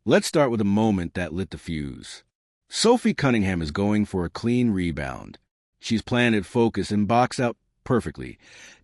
Let's start with a moment that lit the fuse. Sophie Cunningham is going for a clean rebound. She's planted, focused, and boxed out perfectly,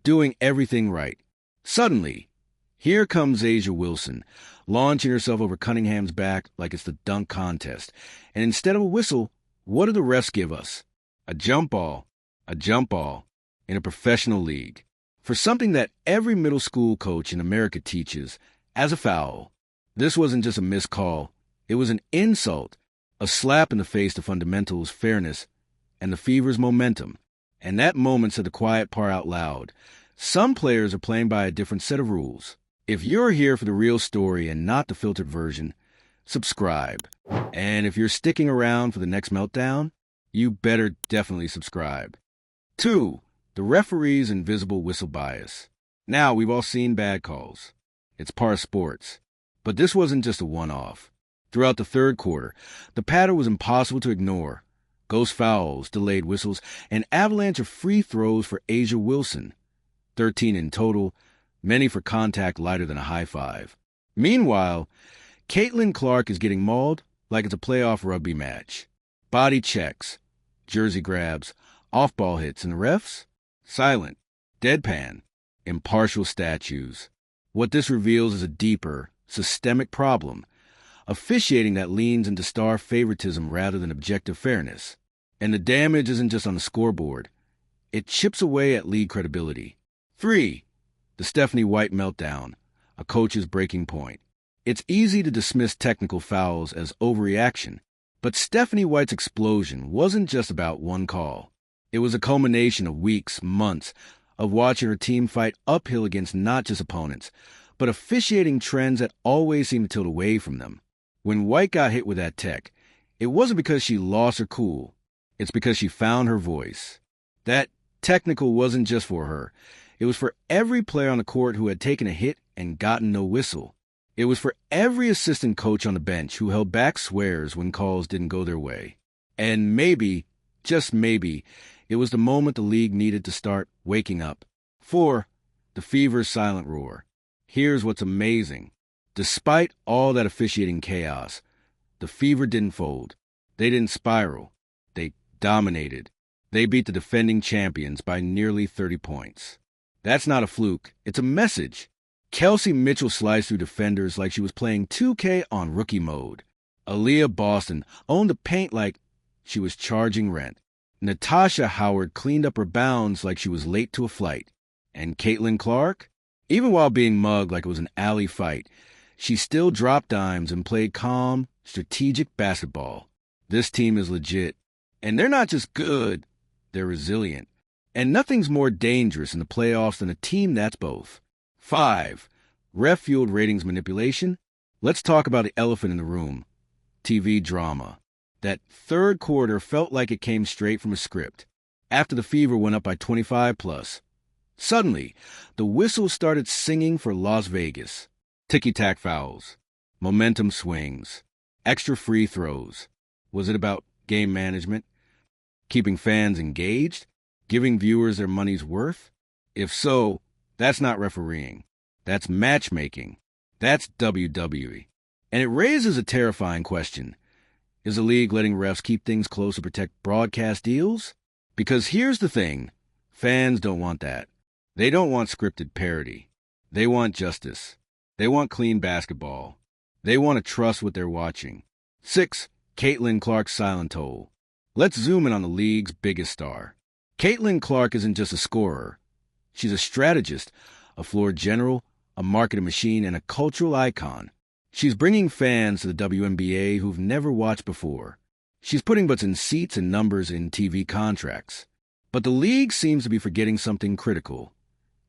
doing everything right. Suddenly, here comes Asia Wilson, launching herself over Cunningham's back like it's the dunk contest. And instead of a whistle, what do the refs give us? A jump ball in a professional league. For something that every middle school coach in America teaches as a foul. This wasn't just a missed call. It was an insult, a slap in the face to fundamentals, fairness, and the Fever's momentum. And that moment said the quiet part out loud. Some players are playing by a different set of rules. If you're here for the real story and not the filtered version, subscribe. And if you're sticking around for the next meltdown, you better definitely subscribe. 2. The referee's invisible whistle bias. Now, we've all seen bad calls. It's par of sports. But this wasn't just a one-off. Throughout the third quarter, the pattern was impossible to ignore. Ghost fouls, delayed whistles, an avalanche of free throws for Asia Wilson. 13 in total, many for contact lighter than a high five. Meanwhile, Caitlin Clark is getting mauled like it's a playoff rugby match. Body checks, jersey grabs, off-ball hits, and the refs? Silent, deadpan, impartial statues. What this reveals is a deeper, systemic problem, officiating that leans into star favoritism rather than objective fairness. And the damage isn't just on the scoreboard. It chips away at league credibility. 3. The Stephanie White meltdown, a coach's breaking point. It's easy to dismiss technical fouls as overreaction, but Stephanie White's explosion wasn't just about one call. It was a culmination of weeks, months, of watching her team fight uphill against not just opponents, but officiating trends that always seemed to tilt away from them. When White got hit with that tech, it wasn't because she lost her cool. It's because she found her voice. That technical wasn't just for her. It was for every player on the court who had taken a hit and gotten no whistle. It was for every assistant coach on the bench who held back swears when calls didn't go their way. And maybe, just maybe, it was the moment the league needed to start waking up. 4. The Fever's silent roar. Here's what's amazing. Despite all that officiating chaos, the Fever didn't fold. They didn't spiral. They dominated. They beat the defending champions by nearly 30 points. That's not a fluke. It's a message. Kelsey Mitchell sliced through defenders like she was playing 2K on rookie mode. Aaliyah Boston owned the paint like she was charging rent. Natasha Howard cleaned up her bounds like she was late to a flight. And Caitlin Clark? Even while being mugged like it was an alley fight, she still dropped dimes and played calm, strategic basketball. This team is legit. And they're not just good, they're resilient. And nothing's more dangerous in the playoffs than a team that's both. 5. Ref-fueled ratings manipulation. Let's talk about the elephant in the room. TV drama. That third quarter felt like it came straight from a script. After the Fever went up by 25+. Suddenly, the whistle started singing for Las Vegas. Ticky-tack fouls. Momentum swings. Extra free throws. Was it about game management? Keeping fans engaged? Giving viewers their money's worth? If so, that's not refereeing. That's matchmaking. That's WWE. And it raises a terrifying question. Is the league letting refs keep things close to protect broadcast deals? Because here's the thing. Fans don't want that. They don't want scripted parody. They want justice. They want clean basketball. They want to trust what they're watching. 6. Caitlin Clark's silent toll. Let's zoom in on the league's biggest star. Caitlin Clark isn't just a scorer. She's a strategist, a floor general, a marketing machine, and a cultural icon. She's bringing fans to the WNBA who've never watched before. She's putting butts in seats and numbers in TV contracts. But the league seems to be forgetting something critical.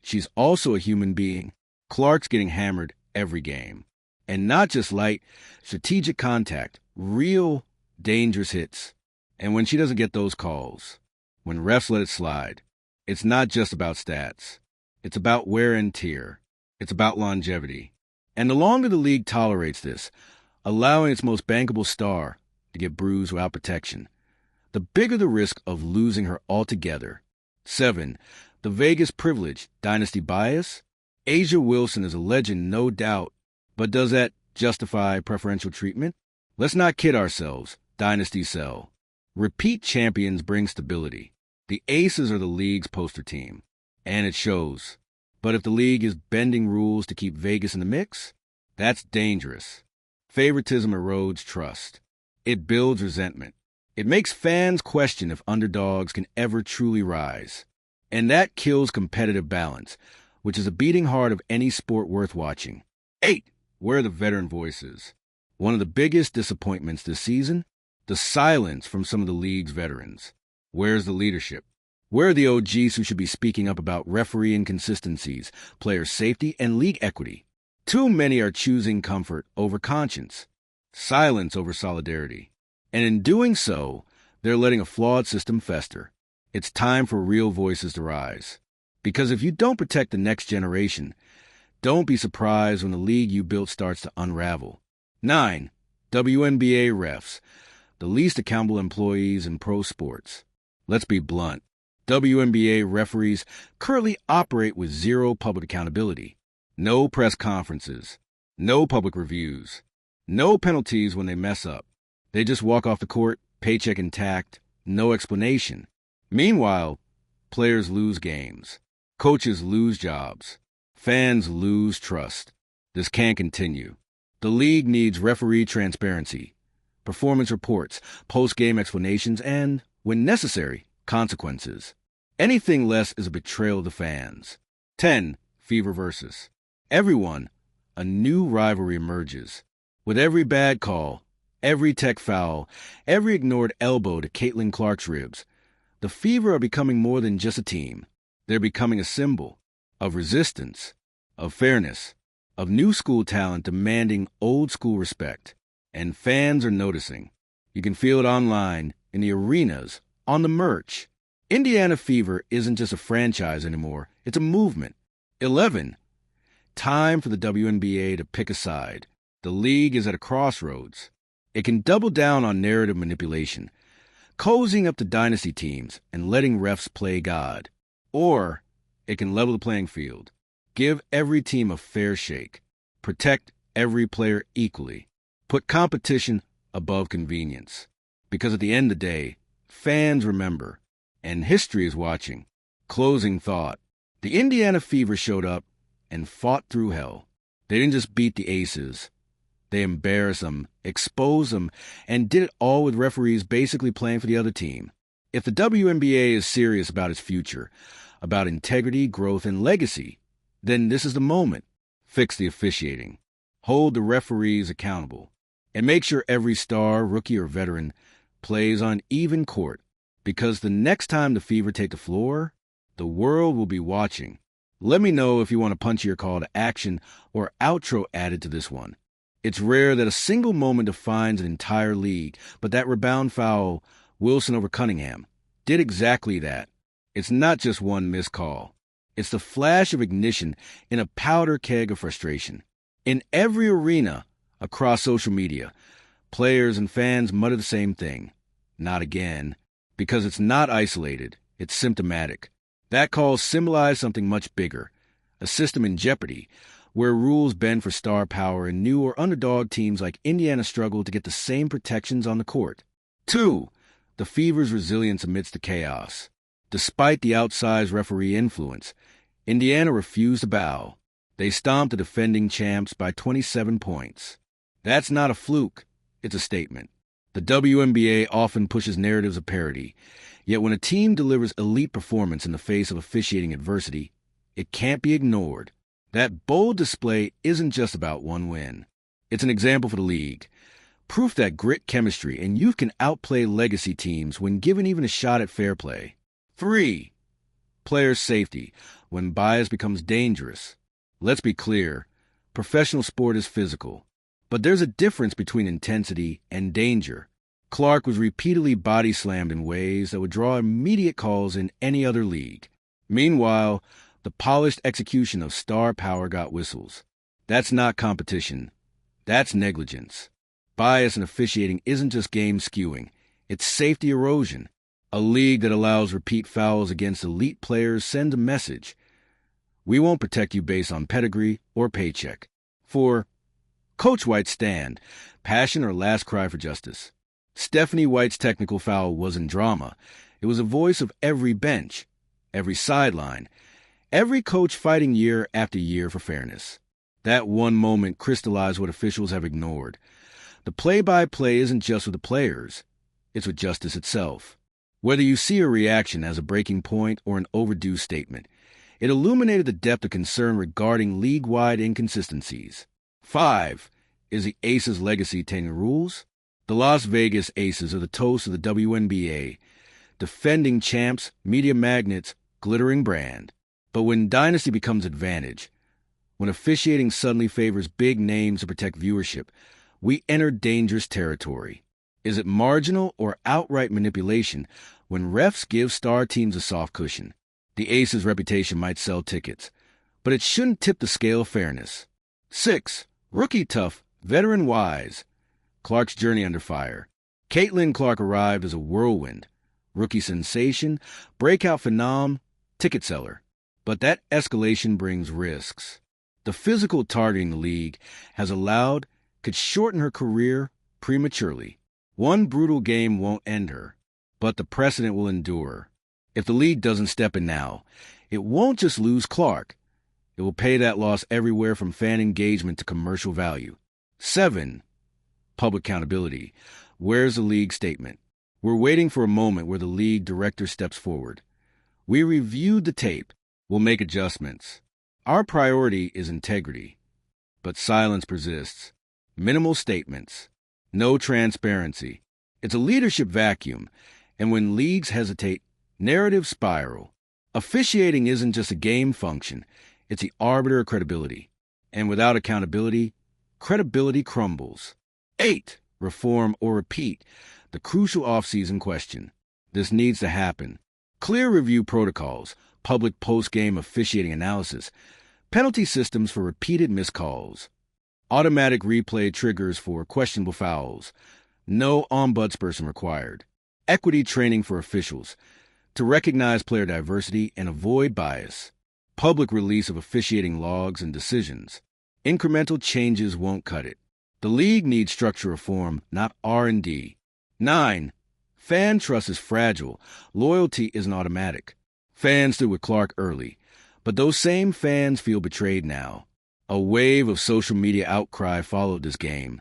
She's also a human being. Clark's getting hammered every game. And not just light, strategic contact, real, dangerous hits. And when she doesn't get those calls, when refs let it slide, it's not just about stats. It's about wear and tear. It's about longevity. And the longer the league tolerates this, allowing its most bankable star to get bruised without protection, the bigger the risk of losing her altogether. 7. The Vegas privilege, dynasty bias. Asia Wilson is a legend, no doubt, but does that justify preferential treatment? Let's not kid ourselves. Dynasty sell. Repeat champions bring stability. The Aces are the league's poster team, and it shows. But if the league is bending rules to keep Vegas in the mix, that's dangerous. Favoritism erodes trust. It builds resentment. It makes fans question if underdogs can ever truly rise. And that kills competitive balance, which is a beating heart of any sport worth watching. 8. Where are the veteran voices? One of the biggest disappointments this season? The silence from some of the league's veterans. Where's the leadership? Where are the OGs who should be speaking up about referee inconsistencies, player safety, and league equity? Too many are choosing comfort over conscience, silence over solidarity. And in doing so, they're letting a flawed system fester. It's time for real voices to rise. Because if you don't protect the next generation, don't be surprised when the league you built starts to unravel. 9. WNBA refs, the least accountable employees in pro sports. Let's be blunt. WNBA referees currently operate with zero public accountability. No press conferences. No public reviews. No penalties when they mess up. They just walk off the court, paycheck intact, no explanation. Meanwhile, players lose games. Coaches lose jobs. Fans lose trust. This can't continue. The league needs referee transparency, performance reports, post-game explanations, and, when necessary, consequences. Anything less is a betrayal of the fans. 10. Fever versus. Everyone, a new rivalry emerges. With every bad call, every tech foul, every ignored elbow to Caitlin Clark's ribs, the Fever are becoming more than just a team. They're becoming a symbol of resistance, of fairness, of new school talent demanding old school respect. And fans are noticing. You can feel it online, in the arenas, on the merch. Indiana Fever isn't just a franchise anymore. It's a movement. 11. Time for the WNBA to pick a side. The league is at a crossroads. It can double down on narrative manipulation, cozying up to dynasty teams and letting refs play God. Or it can level the playing field, give every team a fair shake, protect every player equally, put competition above convenience. Because at the end of the day, fans remember, and history is watching. Closing thought. The Indiana Fever showed up and fought through hell. They didn't just beat the Aces. They embarrassed them, exposed them, and did it all with referees basically playing for the other team. If the WNBA is serious about its future, about integrity, growth, and legacy, then this is the moment. Fix the officiating. Hold the referees accountable. And make sure every star, rookie, or veteran plays on even court. Because the next time the Fever take the floor, the world will be watching. Let me know if you want a punchier call to action or outro added to this one. It's rare that a single moment defines an entire league, but that rebound foul, Wilson over Cunningham, did exactly that. It's not just one missed call. It's the flash of ignition in a powder keg of frustration. In every arena, across social media, players and fans mutter the same thing. Not again. Because it's not isolated, it's symptomatic. That call symbolized something much bigger, a system in jeopardy, where rules bend for star power and new or underdog teams like Indiana struggle to get the same protections on the court. 2. The Fever's resilience amidst the chaos. Despite the outsized referee influence, Indiana refused to bow. They stomped the defending champs by 27 points. That's not a fluke, it's a statement. The WNBA often pushes narratives of parity, yet when a team delivers elite performance in the face of officiating adversity, it can't be ignored. That bold display isn't just about one win. It's an example for the league. Proof that grit, chemistry, and youth can outplay legacy teams when given even a shot at fair play. 3. Player safety, when bias becomes dangerous. Let's be clear, professional sport is physical. But there's a difference between intensity and danger. Clark was repeatedly body slammed in ways that would draw immediate calls in any other league. Meanwhile, the polished execution of star power got whistles. That's not competition. That's negligence. Bias in officiating isn't just game skewing. It's safety erosion. A league that allows repeat fouls against elite players sends a message. We won't protect you based on pedigree or paycheck. For Coach White's stand, passion or last cry for justice. Stephanie White's technical foul wasn't drama. It was a voice of every bench, every sideline, every coach fighting year after year for fairness. That one moment crystallized what officials have ignored. The play-by-play isn't just with the players. It's with justice itself. Whether you see a reaction as a breaking point or an overdue statement, it illuminated the depth of concern regarding league-wide inconsistencies. 5. Is the Aces' legacy tainting rules? The Las Vegas Aces are the toast of the WNBA, defending champs, media magnets, glittering brand. But when dynasty becomes advantage, when officiating suddenly favors big names to protect viewership, we enter dangerous territory. Is it marginal or outright manipulation when refs give star teams a soft cushion? The Aces' reputation might sell tickets, but it shouldn't tip the scale of fairness. 6. Rookie tough, veteran wise. Clark's journey under fire. Caitlin Clark arrived as a whirlwind. Rookie sensation, breakout phenom, ticket seller. But that escalation brings risks. The physical targeting the league has allowed could shorten her career prematurely. One brutal game won't end her, but the precedent will endure. If the league doesn't step in now, it won't just lose Clark. It will pay that loss everywhere from fan engagement to commercial value. 7. Public accountability. Where's the league statement? We're waiting for a moment where the league director steps forward. We reviewed the tape. We'll make adjustments. Our priority is integrity. But silence persists. Minimal statements. No transparency. It's a leadership vacuum, and when leagues hesitate, narratives spiral. Officiating isn't just a game function, it's the arbiter of credibility. And without accountability, credibility crumbles. 8. Reform or repeat, the crucial off-season question. This needs to happen. Clear review protocols, public post-game officiating analysis, penalty systems for repeated missed calls, automatic replay triggers for questionable fouls, no ombudsperson required, equity training for officials to recognize player diversity and avoid bias, public release of officiating logs and decisions. Incremental changes won't cut it. The league needs structure reform, not R&D. 9. Fan trust is fragile. Loyalty isn't automatic. Fans stood with Clark early, but those same fans feel betrayed now. A wave of social media outcry followed this game,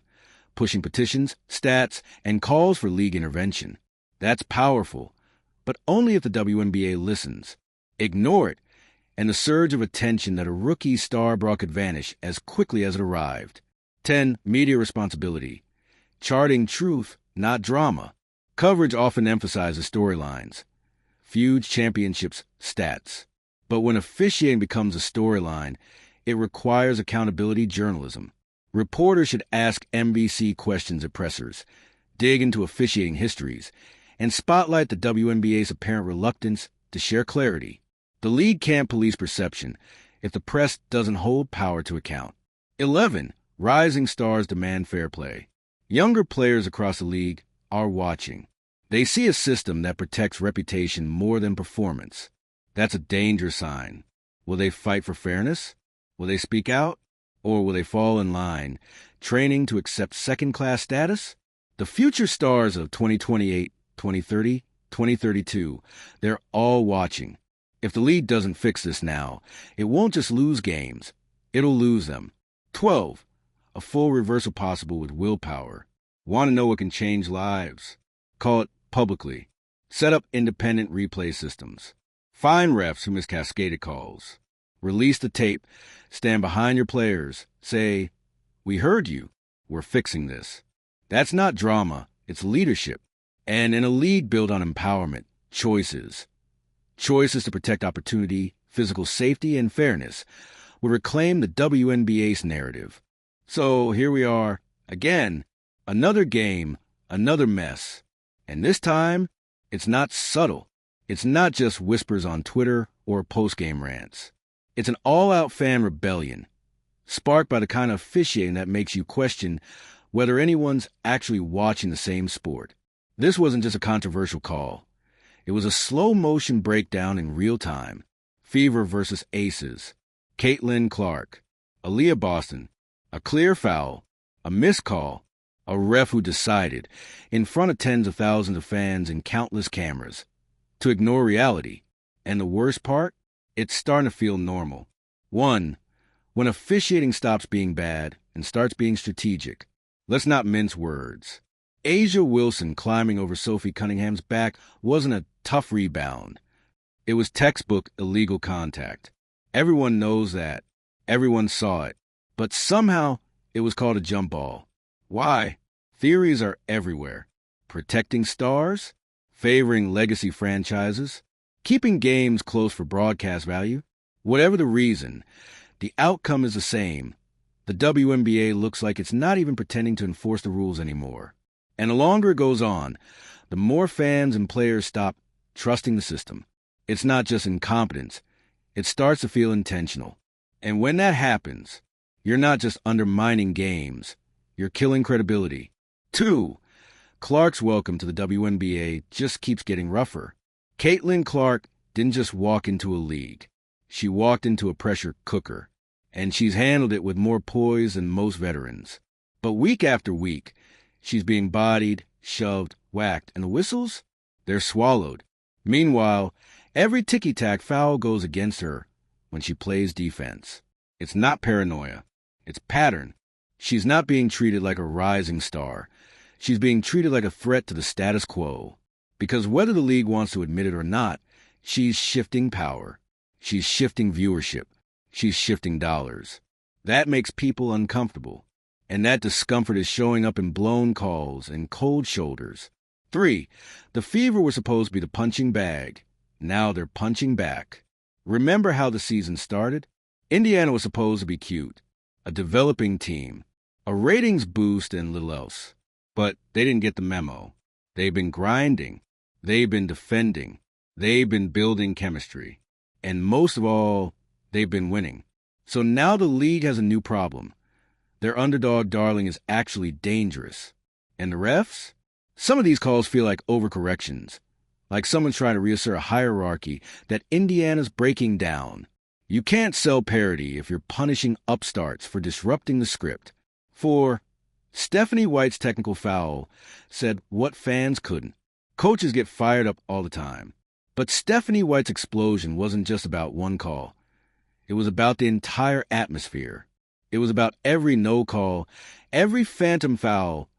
pushing petitions, stats, and calls for league intervention. That's powerful, but only if the WNBA listens. Ignore it, and the surge of attention that a rookie star brought could vanish as quickly as it arrived. 10. Media responsibility. Charting truth, not drama. Coverage often emphasizes storylines. Feuds, championships, stats. But when officiating becomes a storyline, it requires accountability journalism. Reporters should ask NBC questions at pressers, dig into officiating histories, and spotlight the WNBA's apparent reluctance to share clarity. The league can't police perception if the press doesn't hold power to account. 11. Rising stars demand fair play. Younger players across the league are watching. They see a system that protects reputation more than performance. That's a danger sign. Will they fight for fairness? Will they speak out? Or will they fall in line, training to accept second-class status? The future stars of 2028, 2030, 2032, they're all watching. If the league doesn't fix this now, it won't just lose games, it'll lose them. 12. A full reversal possible with willpower. Want to know what can change lives? Call it publicly. Set up independent replay systems. Fine refs who miss cascaded calls. Release the tape. Stand behind your players. Say, "We heard you. We're fixing this." That's not drama. It's leadership. And in a league built on empowerment, choices. Choices to protect opportunity, physical safety, and fairness will reclaim the WNBA's narrative. So here we are, again, another game, another mess. And this time, it's not subtle. It's not just whispers on Twitter or post-game rants. It's an all-out fan rebellion, sparked by the kind of officiating that makes you question whether anyone's actually watching the same sport. This wasn't just a controversial call. It was a slow-motion breakdown in real time. Fever versus Aces. Caitlin Clark. Aaliyah Boston. A clear foul. A missed call. A ref who decided, in front of tens of thousands of fans and countless cameras, to ignore reality. And the worst part? It's starting to feel normal. 1. When officiating stops being bad and starts being strategic. Let's not mince words. Asia Wilson climbing over Sophie Cunningham's back wasn't a tough rebound. It was textbook illegal contact. Everyone knows that. Everyone saw it. But somehow it was called a jump ball. Why? Theories are everywhere. Protecting stars? Favoring legacy franchises? Keeping games close for broadcast value? Whatever the reason, the outcome is the same. The WNBA looks like it's not even pretending to enforce the rules anymore. And the longer it goes on, the more fans and players stop trusting the system. It's not just incompetence. It starts to feel intentional. And when that happens, you're not just undermining games. You're killing credibility. 2. Clark's welcome to the WNBA just keeps getting rougher. Caitlin Clark didn't just walk into a league. She walked into a pressure cooker. And she's handled it with more poise than most veterans. But week after week, she's being bodied, shoved, whacked, and the whistles? They're swallowed. Meanwhile, every ticky-tack foul goes against her when she plays defense. It's not paranoia. It's pattern. She's not being treated like a rising star. She's being treated like a threat to the status quo. Because whether the league wants to admit it or not, she's shifting power. She's shifting viewership. She's shifting dollars. That makes people uncomfortable. And that discomfort is showing up in blown calls and cold shoulders. 3. The Fever was supposed to be the punching bag. Now they're punching back. Remember how the season started? Indiana was supposed to be cute. A developing team. A ratings boost and little else. But they didn't get the memo. They've been grinding. They've been defending. They've been building chemistry. And most of all, they've been winning. So now the league has a new problem. Their underdog darling is actually dangerous. And the refs? Some of these calls feel like overcorrections. Like someone's trying to reassert a hierarchy that Indiana's breaking down. You can't sell parity if you're punishing upstarts for disrupting the script. 4. Stephanie White's technical foul said what fans couldn't. Coaches get fired up all the time. But Stephanie White's explosion wasn't just about one call. It was about the entire atmosphere. It was about every no call, every phantom foul,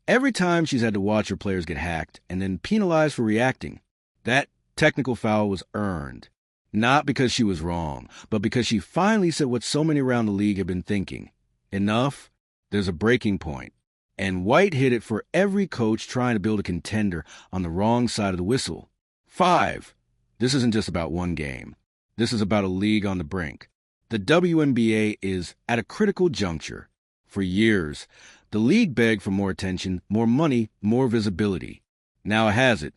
every time she's had to watch her players get hacked and then penalized for reacting. That technical foul was earned. Not because she was wrong, but because she finally said what so many around the league have been thinking. Enough. There's a breaking point. And White hit it for every coach trying to build a contender on the wrong side of the whistle. 5. This isn't just about one game. This is about a league on the brink. The WNBA is at a critical juncture. For years, the league begged for more attention, more money, more visibility. Now it has it,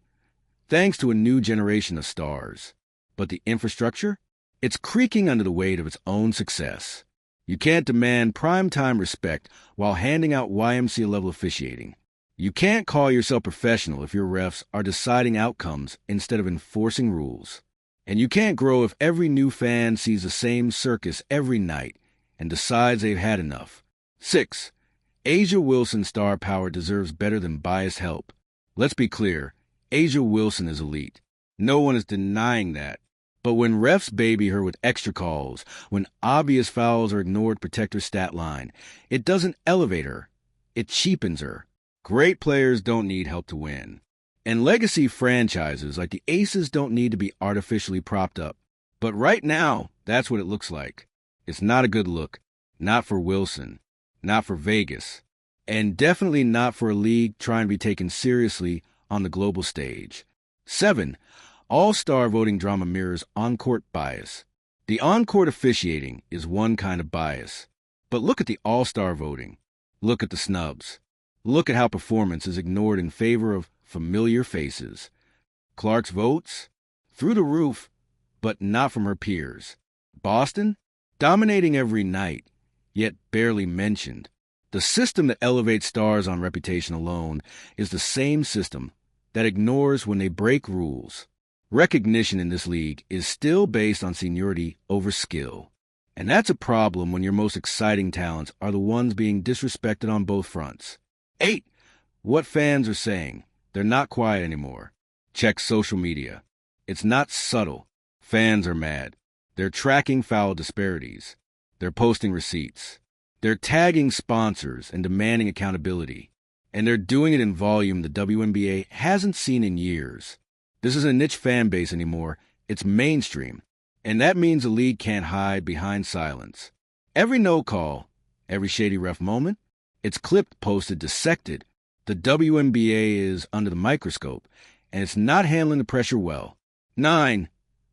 thanks to a new generation of stars. But the infrastructure? It's creaking under the weight of its own success. You can't demand primetime respect while handing out YMCA-level officiating. You can't call yourself professional if your refs are deciding outcomes instead of enforcing rules. And you can't grow if every new fan sees the same circus every night and decides they've had enough. 6. Asia Wilson's star power deserves better than biased help. Let's be clear, Asia Wilson is elite. No one is denying that. But when refs baby her with extra calls, when obvious fouls are ignored to protect her stat line, it doesn't elevate her. It cheapens her. Great players don't need help to win. And legacy franchises like the Aces don't need to be artificially propped up. But right now, that's what it looks like. It's not a good look. Not for Wilson. Not for Vegas. And definitely not for a league trying to be taken seriously on the global stage. 7. All-star voting drama mirrors on-court bias. The on-court officiating is one kind of bias. But look at the all-star voting. Look at the snubs. Look at how performance is ignored in favor of familiar faces. Clark's votes? Through the roof, but not from her peers. Boston? Dominating every night, yet barely mentioned. The system that elevates stars on reputation alone is the same system that ignores when they break rules. Recognition in this league is still based on seniority over skill. And that's a problem when your most exciting talents are the ones being disrespected on both fronts. 8. What fans are saying. They're not quiet anymore. Check social media. It's not subtle. Fans are mad. They're tracking foul disparities. They're posting receipts. They're tagging sponsors and demanding accountability. And they're doing it in volume the WNBA hasn't seen in years. This isn't a niche fan base anymore. It's mainstream. And that means the league can't hide behind silence. Every no call, every shady ref moment, it's clipped, posted, dissected. The WNBA is under the microscope, and it's not handling the pressure well. 9.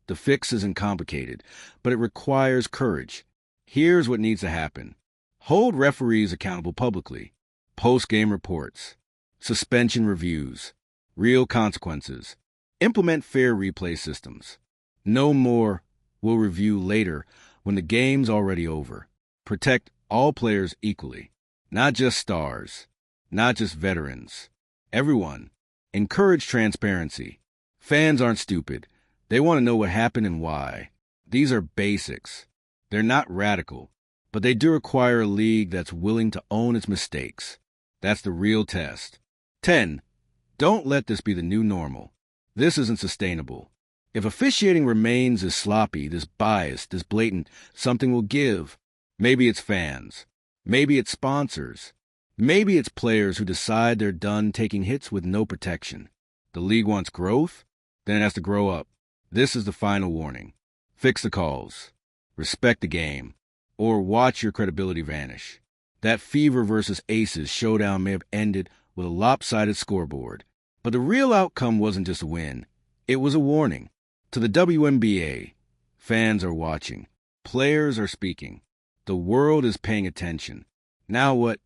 The fix isn't complicated, but it requires courage. Here's what needs to happen. Hold referees accountable publicly. Post-game reports. Suspension reviews. Real consequences. Implement fair replay systems. No more, we'll review later when the game's already over. Protect all players equally. Not just stars. Not just veterans. Everyone. Encourage transparency. Fans aren't stupid. They want to know what happened and why. These are basics. They're not radical, but they do require a league that's willing to own its mistakes. That's the real test. 10. Don't let this be the new normal. This isn't sustainable. If officiating remains this sloppy, this biased, this blatant, something will give. Maybe it's fans. Maybe it's sponsors. Maybe it's players who decide they're done taking hits with no protection. The league wants growth, then it has to grow up. This is the final warning. Fix the calls. Respect the game. Or watch your credibility vanish. That Fever versus Aces showdown may have ended with a lopsided scoreboard. But the real outcome wasn't just a win. It was a warning. To the WNBA, fans are watching. Players are speaking. The world is paying attention. Now what